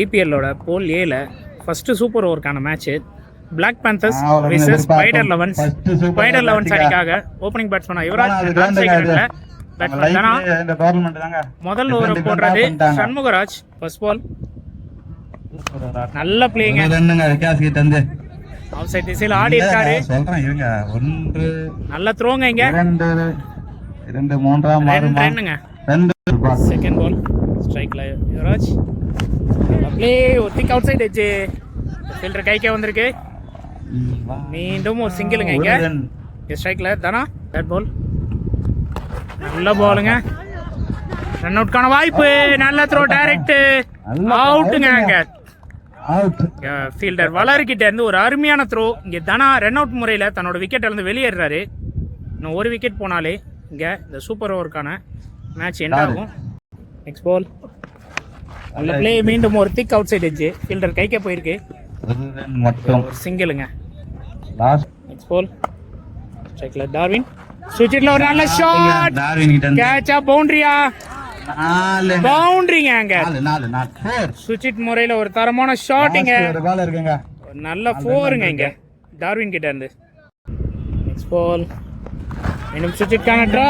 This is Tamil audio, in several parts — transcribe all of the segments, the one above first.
ஐபிஎல்லோட போல் ஏல ஃபஸ்ட்டு சூப்பர் ஓவருக்கான match black panthers versus spider elevens. Spider elevens அணிக்காக ஓப்பனிங் பேட்ஸ்மேன் யுவராஜ் முதல் ஓவர் போடுறது சண்முகராஜ். ஃபர்ஸ்ட் பால் நல்ல பிளேயிங், ஆஃப் சைட் திசையில் ஆடி இருக்காரு. நல்ல த்ரோங்க இங்க. செகண்ட் பால் ஸ்ட்ரைக்ல யுவராஜ் பிளே ஒத்திக் அவுட் சைட் எட்ஜ் ஃபீல்டர் கைக்கே வந்திருக்கு. மீண்டும் ஒரு சிங்கிளுங்க இங்க. ஸ்ட்ரைக்ல தானா பேட் பால் நல்ல பாலுங்க. ரன் அவுட்கான வாய்ப்பு. நல்ல த்ரோ டைரக்ட் அவுட்டுங்க. அங்க ஃபீல்டர் வளர்கிட்ட இருந்து ஒரு அருமையான த்ரோ. இங்க தனா ரன் அவுட் முறையில தன்னோட விக்கெட் இருந்து வெளியேறாரு. இன்னும் ஒரு விக்கெட் போனாலே இங்க இந்த சூப்பர் ஓவருக்கான மேட்ச் எண்ட் ஆகும். நெக்ஸ்ட் பால் நல்ல பிளே. மீண்டும் ஒரு திக் அவுட் சைட் எட்ஜ் ஃபீல்டர் கைக்கே போயிருக்கு. சிங்கிளுங்க. நெக்ஸ்ட் பால் ஸ்ட்ரைக்ல டார்வின் சுவிட்ச்ல ஒரு நல்ல ஷாட். கேட்சா பவுண்டரியா? பவுண்டரிங்க. அங்க சுவிட்ச் முறையில ஒரு தரமான ஷாட்டிங்க. நல்ல ஃபோருங்க இங்க டார்வின் கிட்ட இருந்து. நெக்ஸ்ட் பால் இன்னும் சுவிட்ச்கான ட்ரை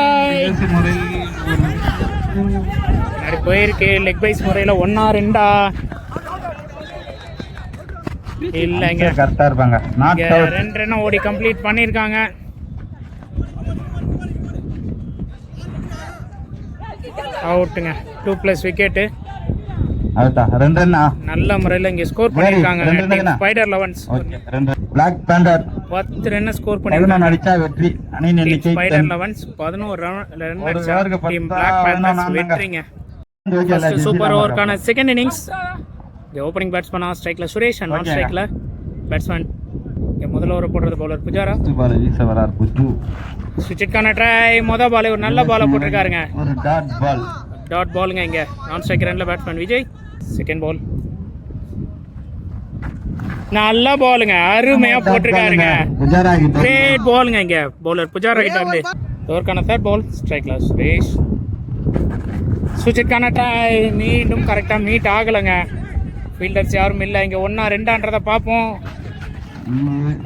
போயிருக்கு. லெக் பைஸ் முறையில 1-2 இல்லைங்க. கரெக்டா இருப்பாங்க. 2 ரன் ஓடி கம்ப்ளீட் பண்ணிருக்காங்க. அவுட்டுங்க. 2+ விக்கெட். நல்ல முறையில் இங்க ஸ்கோர் பண்ணிருக்காங்க spider elevens. Black panther 10 run score பண்ணிருக்காங்க. வெற்றி ஸ்பைடர் லெவன்ஸ் 11 ரன் அடிச்சா டீம் பிளாக் பேண்டர்ஸ் வெற்றிங்க. சூப்பர் ஓவருக்கான செகண்ட் இன்னிங்ஸ். ஓப்பனிங் பேட்ஸ்மேன் ஸ்ட்ரைக்ல சுரேஷ் அண்ட் நான் ஸ்ட்ரைக்ல பேட்ஸ்மேன். முதல் ஓவர் போடுறது பவுலர் புஜாரா. சுவிட்ச்கான ட்ரை. மொதல் பால் ஒரு நல்ல பாலை போட்டிருக்காருங்க. டாட் பாலுங்க இங்க. நான் ஸ்ட்ரைக் ரன்ல பேட்ஸ்மேன் விஜய். செகண்ட் பால் நல்ல பாலுங்க. அருமையா போட்டிருக்காருங்க. கிரேட் பாலுங்க இங்க பவுலர் புஜாரா கிட்ட இருந்து. ஓவருக்கான தேர்ட் பால் ஸ்ட்ரைக்ல சுரேஷ். சுவிட்ச்கான ட்ரை மீண்டும் கரெக்டா மீட் ஆகலைங்க. ஃபீல்டர்ஸ் யாரும் இல்லை இங்க. 1-2 பார்ப்போம்.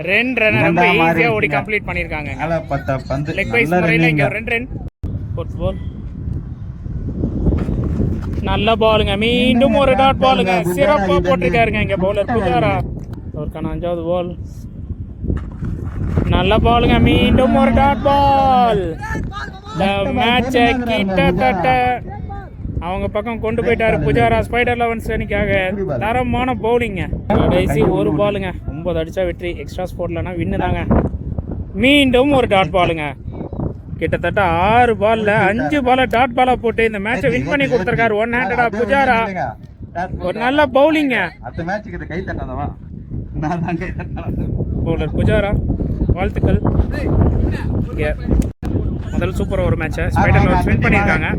2 ரன் ரொம்ப ஈஸியா ஓடி கம்ப்ளீட் பண்ணிருக்காங்க. லெக் பைஸ் முறையில இங்க 2 ரன். ஃபோர்த் பால் நல்ல பாலுங்க. மீண்டும் ஒரு டாட் பாலுங்க. சிறப்பா போட்டிருக்காருங்க இங்க பவுலர் புஜாரா. அவருக்கான 5வது பால் நல்ல பாலுங்க. மீண்டும் ஒரு டாட் பால். மேட்சை கிட்டத்தட்ட அவங்க பக்கம் கொண்டு போயிட்டாரு புஜாரா ஸ்பைடர் லெவன்ஸ் அணிக்காக. தரமான பவுலிங்க. கடைசி ஒரு பாலுங்க. 9 அடிச்சா வெற்றி. எக்ஸ்ட்ரா ஸ்போர்ட்லனா வின்னு தாங்க. மீண்டும் ஒரு டாட் பாலுங்க. கிட்டத்தட்ட 6 பால்ல 5 பால டாட் பாலா போட்டு இந்த மேட்சை வின் பண்ணி கொடுத்திருக்காரு. 1-handed புஜாரா. ஒரு நல்ல பவுலிங்க. பவுலர் புஜாரா வாழ்த்துக்கள். முதல் சூப்பர் ஓவர் மேட்சை ஸ்பைடர் லெவன்ஸ் வின் பண்ணியிருக்காங்க.